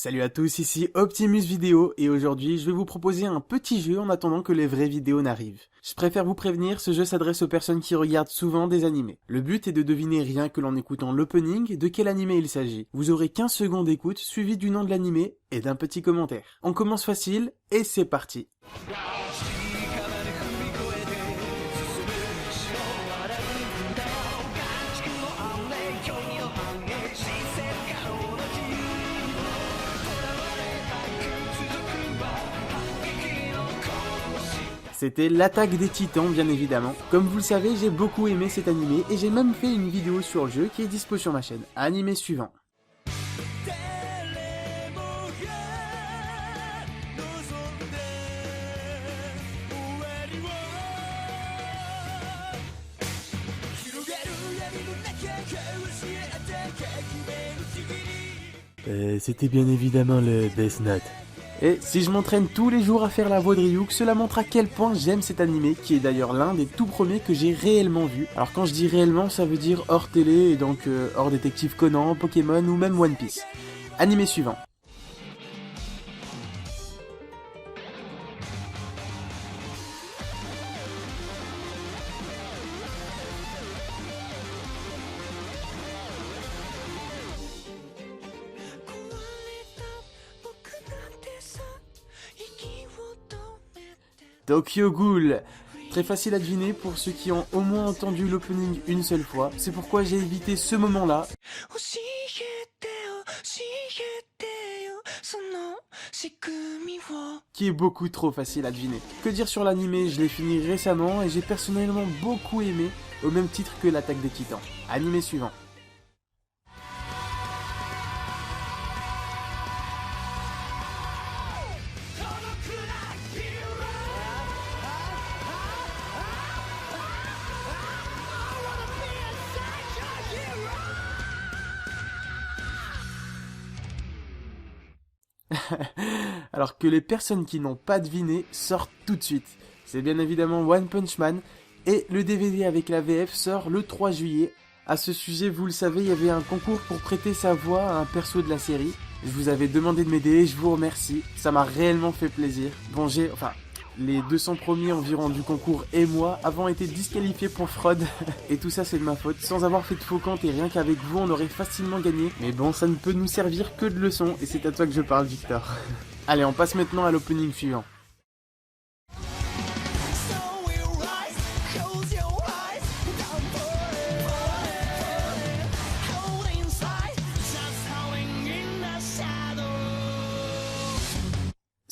Salut à tous, ici Optimus Vidéo et aujourd'hui je vais vous proposer un petit jeu en attendant que les vraies vidéos n'arrivent. Je préfère vous prévenir, ce jeu s'adresse aux personnes qui regardent souvent des animés. Le but est de deviner rien que l'en écoutant l'opening de quel animé il s'agit. Vous aurez 15 secondes d'écoute suivi du nom de l'animé et d'un petit commentaire. On commence facile et c'est parti. C'était l'attaque des titans bien évidemment. Comme vous le savez, j'ai beaucoup aimé cet animé et j'ai même fait une vidéo sur le jeu qui est dispo sur ma chaîne. Animé suivant. C'était bien évidemment le Death Note. Et si je m'entraîne tous les jours à faire la voix de Ryuk, cela montre à quel point j'aime cet animé, qui est d'ailleurs l'un des tout premiers que j'ai réellement vu. Alors quand je dis réellement, ça veut dire hors télé, et donc hors Détective Conan, Pokémon ou même One Piece. Animé suivant. Tokyo Ghoul. Très facile à deviner pour ceux qui ont au moins entendu l'opening une seule fois. C'est pourquoi j'ai évité ce moment-là, qui est beaucoup trop facile à deviner. Que dire sur l'animé, je l'ai fini récemment et j'ai personnellement beaucoup aimé, au même titre que l'attaque des titans. Animé suivant. Alors que les personnes qui n'ont pas deviné sortent tout de suite. C'est bien évidemment One Punch Man et le DVD avec la VF sort le 3 juillet. À ce sujet, vous le savez, il y avait un concours pour prêter sa voix à un perso de la série. Je vous avais demandé de m'aider et je vous remercie. Ça m'a réellement fait plaisir. Bon, les 200 premiers environ du concours et moi avons été disqualifiés pour fraude. Et tout ça c'est de ma faute. Sans avoir fait de faux compte et rien qu'avec vous on aurait facilement gagné. Mais bon, ça ne peut nous servir que de leçon et c'est à toi que je parle, Victor. Allez, on passe maintenant à l'opening suivant.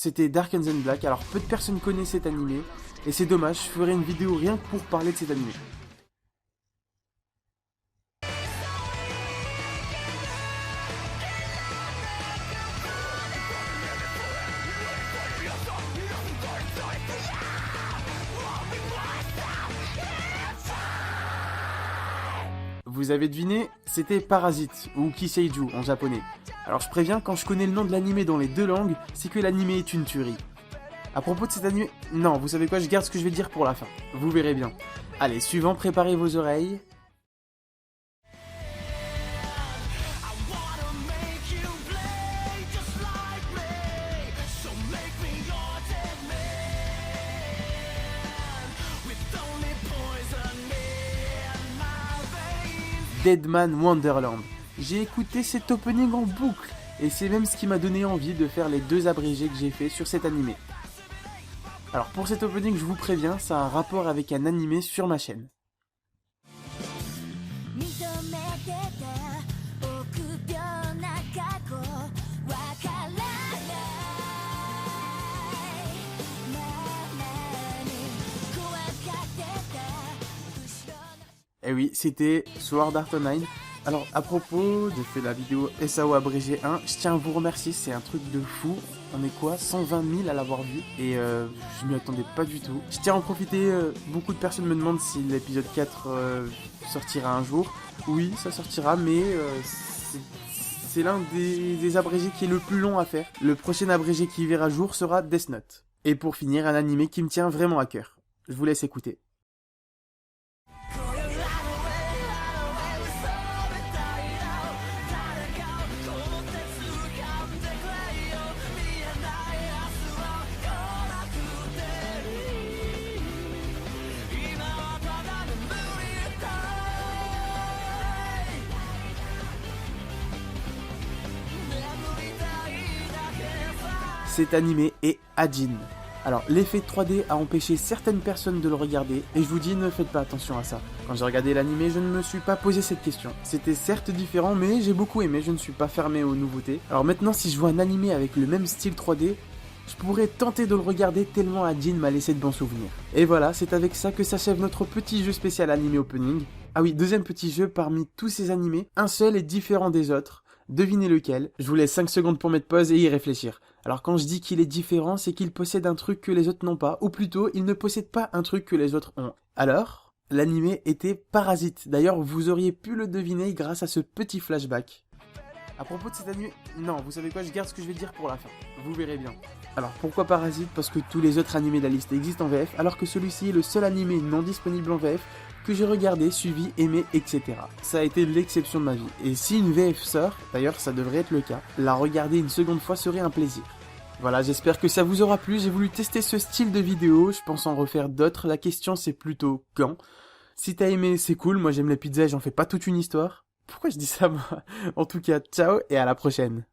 C'était Dark and Then Black, alors peu de personnes connaissent cet animé, et c'est dommage, je ferai une vidéo rien que pour parler de cet animé. Vous avez deviné, c'était Parasite, ou Kiseiju en japonais. Alors je préviens, quand je connais le nom de l'animé dans les deux langues, c'est que l'animé est une tuerie. À propos de cet animé... Non, vous savez quoi, je garde ce que je vais dire pour la fin. Vous verrez bien. Allez, suivant, préparez vos oreilles. Deadman Wonderland. J'ai écouté cet opening en boucle, et c'est même ce qui m'a donné envie de faire les deux abrégés que j'ai fait sur cet animé. Alors pour cet opening, je vous préviens, ça a un rapport avec un animé sur ma chaîne. Et oui, c'était Sword Art Online. Alors à propos de faire la vidéo SAO abrégé 1, je tiens à vous remercier, c'est un truc de fou. On est quoi, 120 000 à l'avoir vu et je m'y attendais pas du tout. Je tiens à en profiter, beaucoup de personnes me demandent si l'épisode 4 sortira un jour. Oui, ça sortira, mais c'est l'un des abrégés qui est le plus long à faire. Le prochain abrégé qui verra jour sera Death Note. Et pour finir, un animé qui me tient vraiment à cœur. Je vous laisse écouter. cet animé est Hajin. Alors, l'effet 3D a empêché certaines personnes de le regarder, et je vous dis, ne faites pas attention à ça. Quand j'ai regardé l'animé, je ne me suis pas posé cette question. C'était certes différent, mais j'ai beaucoup aimé, je ne suis pas fermé aux nouveautés. Alors maintenant, si je vois un animé avec le même style 3D, je pourrais tenter de le regarder tellement Hajin m'a laissé de bons souvenirs. Et voilà, c'est avec ça que s'achève notre petit jeu spécial animé opening. Ah oui, deuxième petit jeu, parmi tous ces animés, un seul est différent des autres. Devinez lequel. Je vous laisse 5 secondes pour mettre pause et y réfléchir. Alors quand je dis qu'il est différent, c'est qu'il possède un truc que les autres n'ont pas, ou plutôt, il ne possède pas un truc que les autres ont. Alors, l'animé était Parasite. D'ailleurs, vous auriez pu le deviner grâce à ce petit flashback. À propos de cet animé... Non, vous savez quoi, je garde ce que je vais dire pour la fin. Vous verrez bien. Alors, pourquoi Parasite? Parce que tous les autres animés de la liste existent en VF, alors que celui-ci est le seul animé non disponible en VF que j'ai regardé, suivi, aimé, etc. Ça a été l'exception de ma vie. Et si une VF sort, d'ailleurs ça devrait être le cas, la regarder une seconde fois serait un plaisir. Voilà, j'espère que ça vous aura plu, j'ai voulu tester ce style de vidéo, je pense en refaire d'autres, la question c'est plutôt quand. Si t'as aimé, c'est cool, moi j'aime les pizzas et j'en fais pas toute une histoire. Pourquoi je dis ça moi? En tout cas, ciao et à la prochaine.